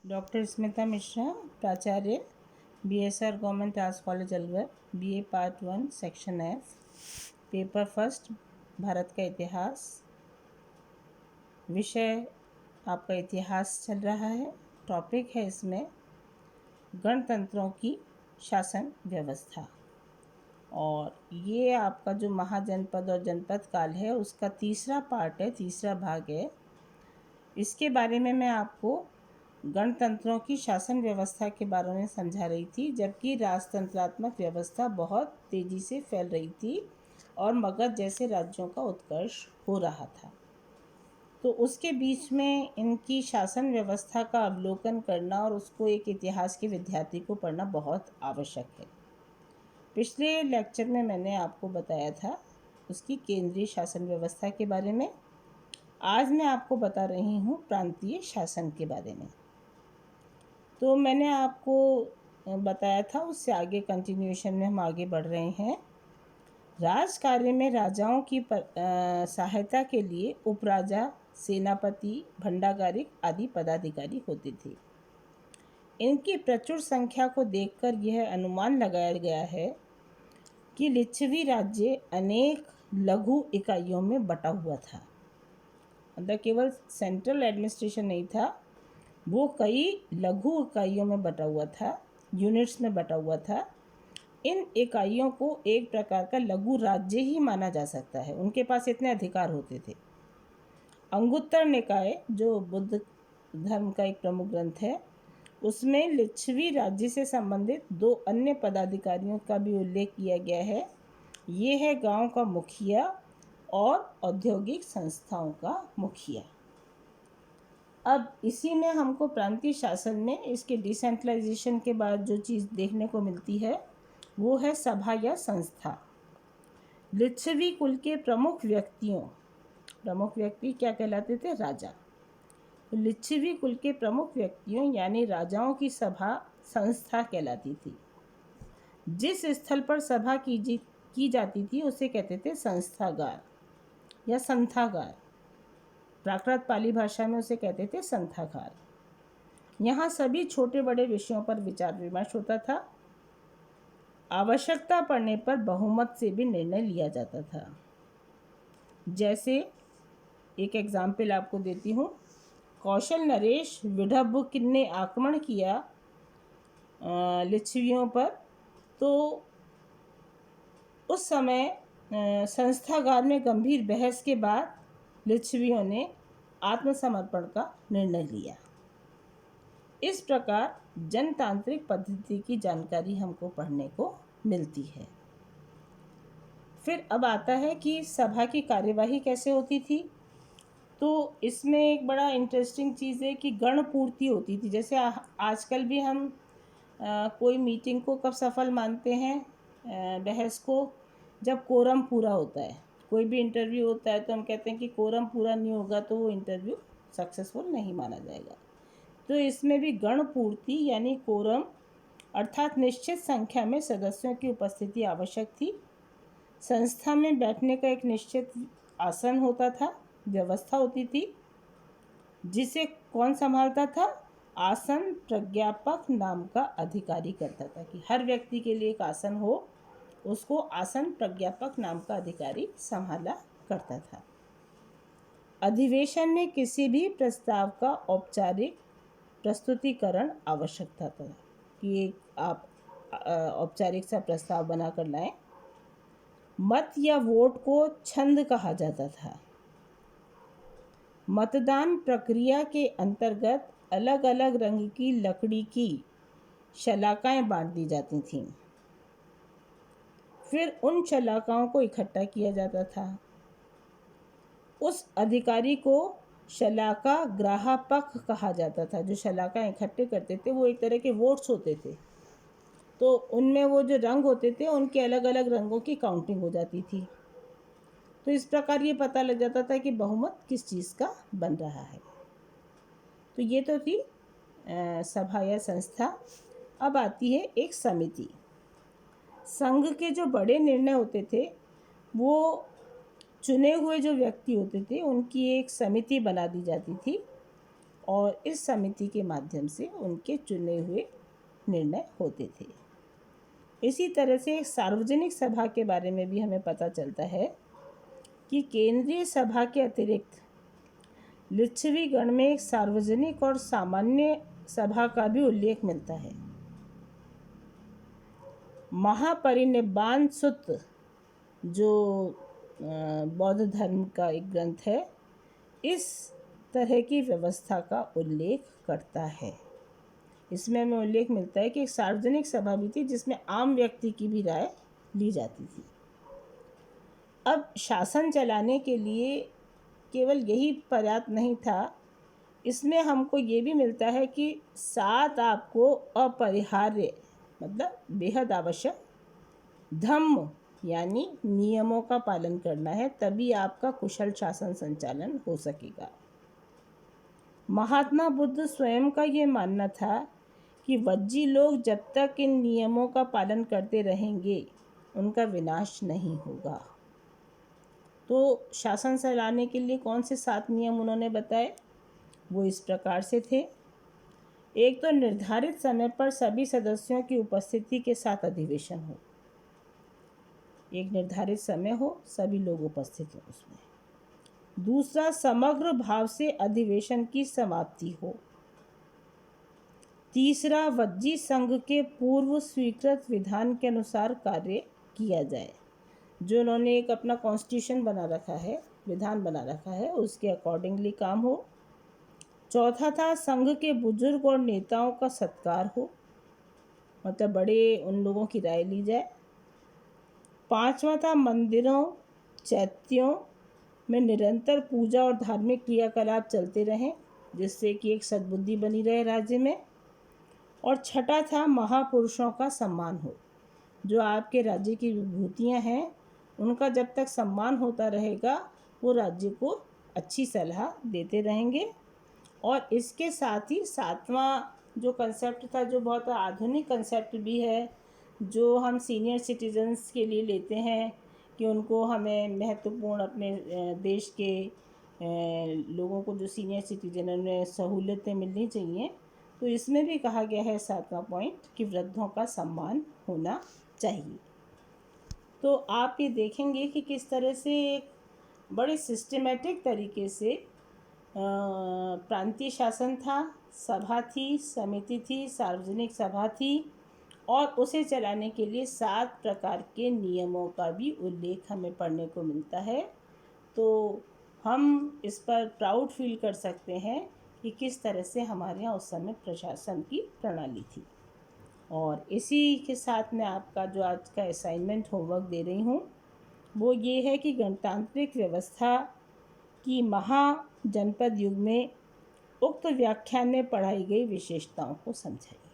Doctor Smita Mishra, प्राचार्य, BSR government arts college Alwar, BA part 1 section F, paper first, Bharat का इतिहास। विषय आपका इतिहास चल रहा है। टॉपिक है इसमें गणतंत्रों की शासन व्यवस्था। और ये आपका जो महाजनपद और जनपद काल है उसका तीसरा पार्ट है, तीसरा भाग है। इसके बारे में मैं आपको गणतंत्रों की शासन व्यवस्था के बारे में समझा रही थी, जबकि राजतंत्रात्मक व्यवस्था बहुत तेज़ी से फैल रही थी और मगध जैसे राज्यों का उत्कर्ष हो रहा था। तो उसके बीच में इनकी शासन व्यवस्था का अवलोकन करना और उसको एक इतिहास के विद्यार्थी को पढ़ना बहुत आवश्यक है। पिछले लेक्चर में मैंने आपको बताया था उसकी केंद्रीय शासन व्यवस्था के बारे में। आज मैं आपको बता रही हूँ प्रांतीय शासन के बारे में। तो मैंने आपको बताया था, उससे आगे कंटिन्यूएशन में हम आगे बढ़ रहे हैं। राज कार्य में राजाओं की सहायता के लिए उपराजा, सेनापति, भंडागारिक आदि पदाधिकारी होते थे। इनकी प्रचुर संख्या को देखकर यह अनुमान लगाया गया है कि लिच्छवी राज्य अनेक लघु इकाइयों में बटा हुआ था। मतलब केवल सेंट्रल एडमिनिस्ट्रेशन नहीं था, वो कई लघु इकाइयों में बटा हुआ था, यूनिट्स में बटा हुआ था। इन इकाइयों को एक प्रकार का लघु राज्य ही माना जा सकता है, उनके पास इतने अधिकार होते थे। अंगुत्तर निकाय, जो बुद्ध धर्म का एक प्रमुख ग्रंथ है, उसमें लिच्छवी राज्य से संबंधित दो अन्य पदाधिकारियों का भी उल्लेख किया गया है। ये है गांव का मुखिया और औद्योगिक संस्थाओं का मुखिया। अब इसी में हमको प्रांतीय शासन में इसके डिसेंट्रलाइजेशन के बाद जो चीज़ देखने को मिलती है वो है सभा या संस्था। लिच्छवी कुल के प्रमुख व्यक्ति क्या कहलाते थे? राजा। लिच्छवी कुल के प्रमुख व्यक्तियों यानी राजाओं की सभा संस्था कहलाती थी। जिस स्थल पर सभा की जाती थी उसे कहते थे संस्थागार या संथागार। प्राकृत पाली भाषा में उसे कहते थे संथागार। यहाँ सभी छोटे बड़े विषयों पर विचार विमर्श होता था। आवश्यकता पड़ने पर बहुमत से भी निर्णय लिया जाता था। जैसे एक एग्जाम्पल आपको देती हूँ। कौशल नरेश विडम्ब ने आक्रमण किया लिच्छवियों पर, तो उस समय संस्थागार में गंभीर बहस के बाद लिच्छवियों ने आत्मसमर्पण का निर्णय लिया। इस प्रकार जनतांत्रिक पद्धति की जानकारी हमको पढ़ने को मिलती है। फिर अब आता है कि सभा की कार्यवाही कैसे होती थी। तो इसमें एक बड़ा इंटरेस्टिंग चीज़ है कि गण पूर्ति होती थी। जैसे आजकल भी हम कोई मीटिंग को कब सफल मानते हैं, बहस को, जब कोरम पूरा होता है। कोई भी इंटरव्यू होता है तो हम कहते हैं कि कोरम पूरा नहीं होगा तो वो इंटरव्यू सक्सेसफुल नहीं माना जाएगा। तो इसमें भी गण पूर्ति यानी कोरम अर्थात निश्चित संख्या में सदस्यों की उपस्थिति आवश्यक थी। संस्था में बैठने का एक निश्चित आसन होता था, व्यवस्था होती थी, जिसे कौन संभालता था? आसन प्रज्ञापक नाम का अधिकारी करता था। कि हर व्यक्ति के लिए एक आसन हो, उसको आसन प्रज्ञापक नाम का अधिकारी संभाला करता था। अधिवेशन में किसी भी प्रस्ताव का औपचारिक प्रस्तुतिकरण आवश्यक था कि आप औपचारिक सा प्रस्ताव बनाकर लाएं। मत या वोट को छंद कहा जाता था। मतदान प्रक्रिया के अंतर्गत अलग अलग रंग की लकड़ी की शलाकाएं बांट दी जाती थीं। फिर उन शलाकाओं को इकट्ठा किया जाता था। उस अधिकारी को शलाका ग्राहपक कहा जाता था। जो शलाकाएं इकट्ठे करते थे वो एक तरह के वोट्स होते थे, तो उनमें वो जो रंग होते थे उनके अलग अलग रंगों की काउंटिंग हो जाती थी। तो इस प्रकार ये पता लग जाता था कि बहुमत किस चीज़ का बन रहा है। तो ये तो थी सभा या संस्था। अब आती है एक समिति। संघ के जो बड़े निर्णय होते थे वो चुने हुए जो व्यक्ति होते थे उनकी एक समिति बना दी जाती थी और इस समिति के माध्यम से उनके चुने हुए निर्णय होते थे। इसी तरह से एक सार्वजनिक सभा के बारे में भी हमें पता चलता है कि केंद्रीय सभा के अतिरिक्त लिच्छवी गण में एक सार्वजनिक और सामान्य सभा का भी उल्लेख मिलता है। महापरिनिब्बाण सूत्र जो बौद्ध धर्म का एक ग्रंथ है, इस तरह की व्यवस्था का उल्लेख करता है। इसमें हमें उल्लेख मिलता है कि एक सार्वजनिक सभा भी थी जिसमें आम व्यक्ति की भी राय ली जाती थी। अब शासन चलाने के लिए केवल यही पर्याप्त नहीं था, इसमें हमको ये भी मिलता है कि साथ आपको अपरिहार्य मतलब बेहद आवश्यक धम्म यानी नियमों का पालन करना है, तभी आपका कुशल शासन संचालन हो सकेगा। महात्मा बुद्ध स्वयं का ये मानना था कि वज्जी लोग जब तक इन नियमों का पालन करते रहेंगे उनका विनाश नहीं होगा। तो शासन चलाने के लिए कौन से 7 नियम उन्होंने बताए, वो इस प्रकार से थे। एक तो निर्धारित समय पर सभी सदस्यों की उपस्थिति के साथ अधिवेशन हो, एक निर्धारित समय हो, सभी लोग उपस्थित हो उसमें। दूसरा, समग्र भाव से अधिवेशन की समाप्ति हो। तीसरा, वज्जी संघ के पूर्व स्वीकृत विधान के अनुसार कार्य किया जाए, जो उन्होंने एक अपना कॉन्स्टिट्यूशन बना रखा है, विधान बना रखा है, उसके अकॉर्डिंगली काम हो। चौथा था, संघ के बुजुर्ग और नेताओं का सत्कार हो, मतलब बड़े उन लोगों की राय ली जाए। पांचवा था, मंदिरों चैत्यों में निरंतर पूजा और धार्मिक क्रियाकलाप चलते रहें, जिससे कि एक सद्बुद्धि बनी रहे राज्य में। और छठा था, महापुरुषों का सम्मान हो, जो आपके राज्य की विभूतियाँ हैं उनका जब तक सम्मान होता रहेगा वो राज्य को अच्छी सलाह देते रहेंगे। और इसके साथ ही 7वां जो कंसेप्ट था, जो बहुत आधुनिक कंसेप्ट भी है, जो हम सीनियर सिटीजन्स के लिए लेते हैं कि उनको हमें महत्वपूर्ण अपने देश के लोगों को जो सीनियर सिटीजन हैं उन्हें सहूलतें मिलनी चाहिए। तो इसमें भी कहा गया है 7वां पॉइंट कि वृद्धों का सम्मान होना चाहिए। तो आप ये देखेंगे कि किस तरह से एक बड़े सिस्टमेटिक तरीके से प्रांतीय शासन था, सभा थी, समिति थी, सार्वजनिक सभा थी, और उसे चलाने के लिए 7 प्रकार के नियमों का भी उल्लेख हमें पढ़ने को मिलता है। तो हम इस पर प्राउड फील कर सकते हैं कि किस तरह से हमारे यहाँ उस समय प्रशासन की प्रणाली थी। और इसी के साथ मैं आपका जो आज का असाइनमेंट होमवर्क दे रही हूँ वो ये है कि गणतांत्रिक व्यवस्था की महाजनपद युग में उक्त व्याख्यान में पढ़ाई गई विशेषताओं को समझाइए।